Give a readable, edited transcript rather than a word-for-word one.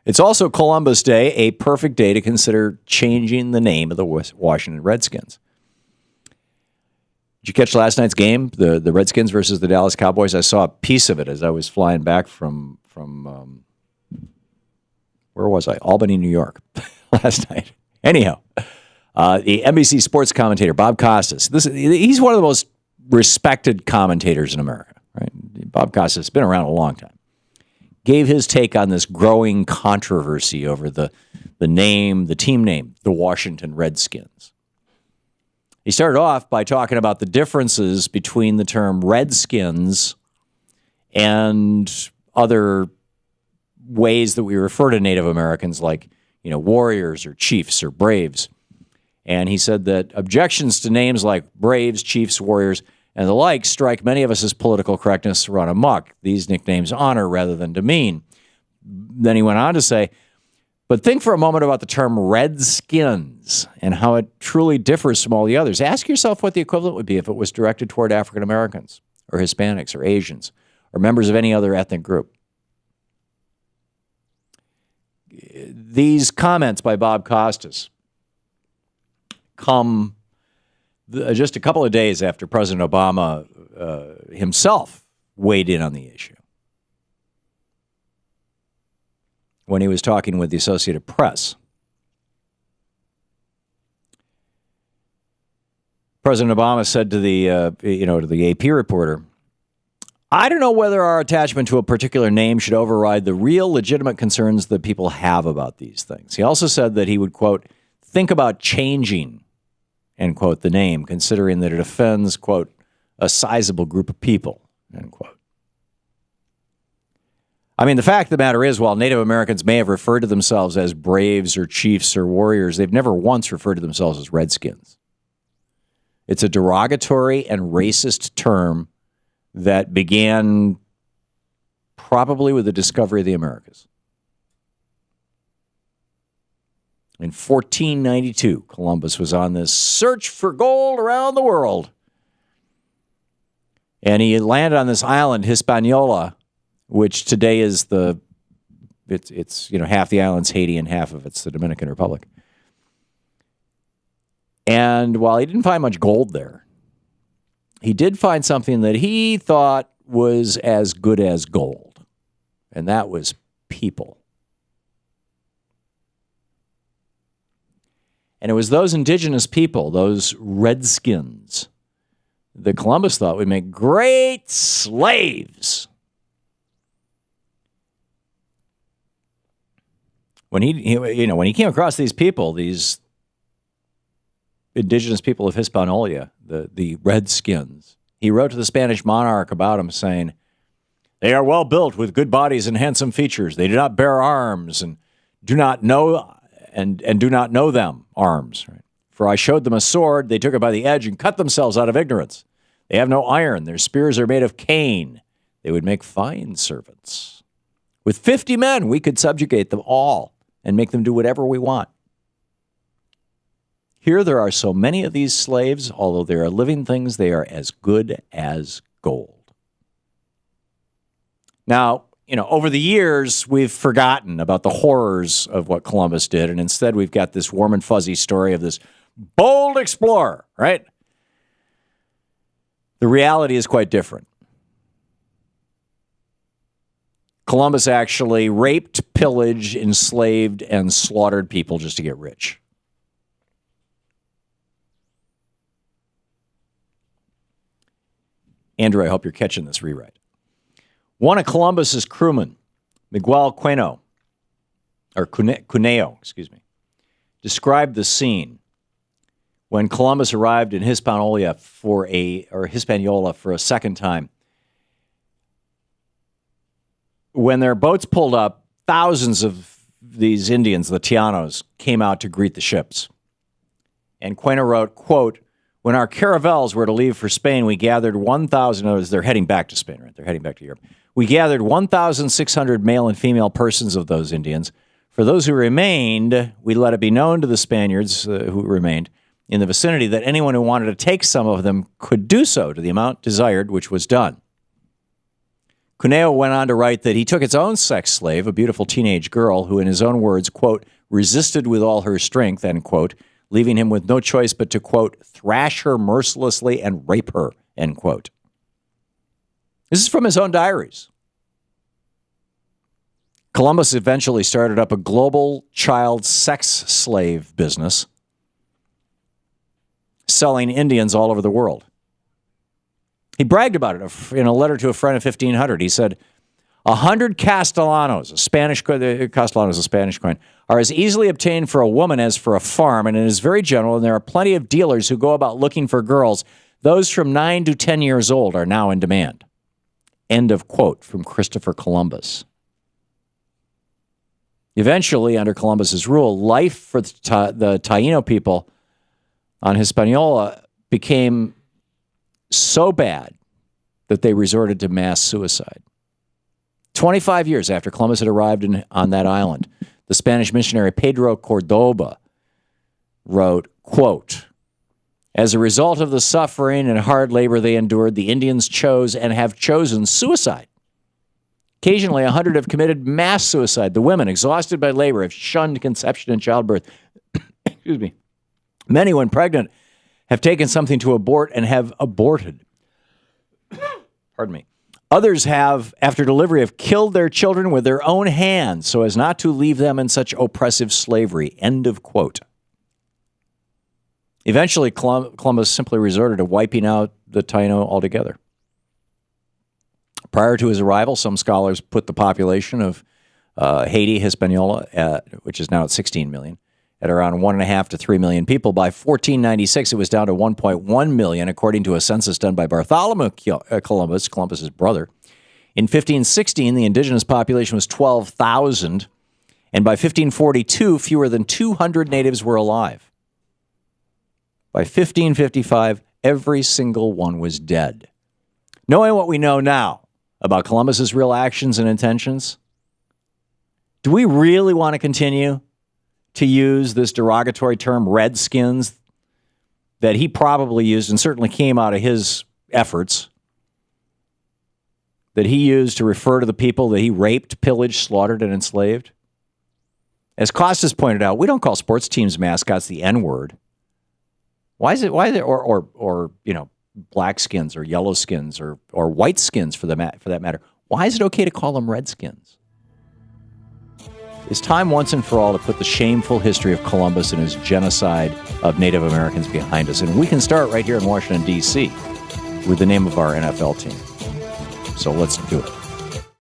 It's also Columbus Day, a perfect day to consider changing the name of the Washington Redskins. Did you catch last night's game, the Redskins versus the Dallas Cowboys? I saw a piece of it as I was flying back from where was I? Albany, New York, last night. Anyhow, the NBC sports commentator, Bob Costas, he's one of the most respected commentators in America. Right? Bob Costas has been around a long time. Gave his take on this growing controversy over the name, the team name, the Washington Redskins. He started off by talking about the differences between the term Redskins and other ways that we refer to Native Americans, like, warriors or chiefs or braves. And he said that objections to names like braves, chiefs, warriors, and the like strike many of us as political correctness run amok. These nicknames honor rather than demean. Then he went on to say, but think for a moment about the term Redskins and how it truly differs from all the others. Ask yourself what the equivalent would be if it was directed toward African Americans or Hispanics or Asians or members of any other ethnic group. These comments by Bob Costas come just a couple of days after President Obama himself weighed in on the issue when he was talking with the Associated Press. President Obama said to the AP reporter, I don't know whether our attachment to a particular name should override the real legitimate concerns that people have about these things. He also said that he would, quote, think about changing, end quote, the name, considering that it offends, quote, a sizable group of people, end quote. I mean, the fact of the matter is, while Native Americans may have referred to themselves as braves or chiefs or warriors, they've never once referred to themselves as Redskins. It's a derogatory and racist term that began probably with the discovery of the Americas. In 1492, Columbus was on this search for gold around the world. And he landed on this island, Hispaniola, which today is it's half the island's Haiti and half of it's the Dominican Republic. And while he didn't find much gold there, he did find something that he thought was as good as gold, and that was people. And it was those indigenous people, those Redskins, that Columbus thought would make great slaves. When he came across these people, these indigenous people of Hispaniola, the Redskins, he wrote to the Spanish monarch about them, saying, they are well built with good bodies and handsome features. They do not bear arms and do not know them arms. Right? For I showed them a sword, they took it by the edge and cut themselves out of ignorance. They have no iron. Their spears are made of cane. They would make fine servants. With 50 men, we could subjugate them all and make them do whatever we want. Here there are so many of these slaves, although they are living things, they are as good as gold. Now, over the years, we've forgotten about the horrors of what Columbus did, and instead we've got this warm and fuzzy story of this bold explorer, right? The reality is quite different. Columbus actually raped, pillaged, enslaved, and slaughtered people just to get rich. Andrew, I hope you're catching this rewrite. One of Columbus's crewmen, Miguel Cuneo, described the scene when Columbus arrived in Hispaniola for a second time. When their boats pulled up, thousands of these Indians, the Tianos, came out to greet the ships. And Cuneo wrote, quote, when our caravels were to leave for Spain, we gathered 1,000, they're heading back to Spain, right? They're heading back to Europe. We gathered 1,600 male and female persons of those Indians. For those who remained, we let it be known to the Spaniards who remained in the vicinity that anyone who wanted to take some of them could do so to the amount desired, which was done. Cuneo went on to write that he took his own sex slave, a beautiful teenage girl, who in his own words, quote, resisted with all her strength, end quote, leaving him with no choice but to, quote, thrash her mercilessly and rape her, end quote. This is from his own diaries. Columbus eventually started up a global child sex slave business, selling Indians all over the world. He bragged about it in a letter to a friend in 1500. He said, 100 castellanos, castellano is a Spanish coin, are as easily obtained for a woman as for a farm, and it is very general, and there are plenty of dealers who go about looking for girls. Those from 9 to 10 years old are now in demand. End of quote from Christopher Columbus. Eventually, under Columbus's rule, life for the Taino people on Hispaniola became so bad that they resorted to mass suicide. 25 years after Columbus had arrived on that island, the Spanish missionary Pedro Cordoba wrote, quote, as a result of the suffering and hard labor they endured, the Indians chose and have chosen suicide. Occasionally, 100 have committed mass suicide. The women, exhausted by labor, have shunned conception and childbirth. Excuse me. Many, when pregnant, have taken something to abort and have aborted. Pardon me. Others have, after delivery, have killed their children with their own hands so as not to leave them in such oppressive slavery. End of quote. Eventually, Columbus simply resorted to wiping out the Taino altogether. Prior to his arrival, some scholars put the population of Haiti, Hispaniola, which is now at 16 million, at around 1.5 to 3 million people. By 1496, it was down to 1.1 million, according to a census done by Bartholomew Columbus, Columbus's brother. In 1516, the indigenous population was 12,000, and by 1542, fewer than 200 natives were alive. By 1555, every single one was dead. Knowing what we know now about Columbus's real actions and intentions, do we really want to continue to use this derogatory term, Redskins, that he probably used and certainly came out of his efforts, that he used to refer to the people that he raped, pillaged, slaughtered, and enslaved? As Costas pointed out, we don't call sports teams' mascots the N-word. Why is it? Or you know, black skins or yellow skins or white skins for that matter? Why is it okay to call them Redskins? It's time once and for all to put the shameful history of Columbus and his genocide of Native Americans behind us. And we can start right here in Washington, D.C. with the name of our NFL team. So let's do it.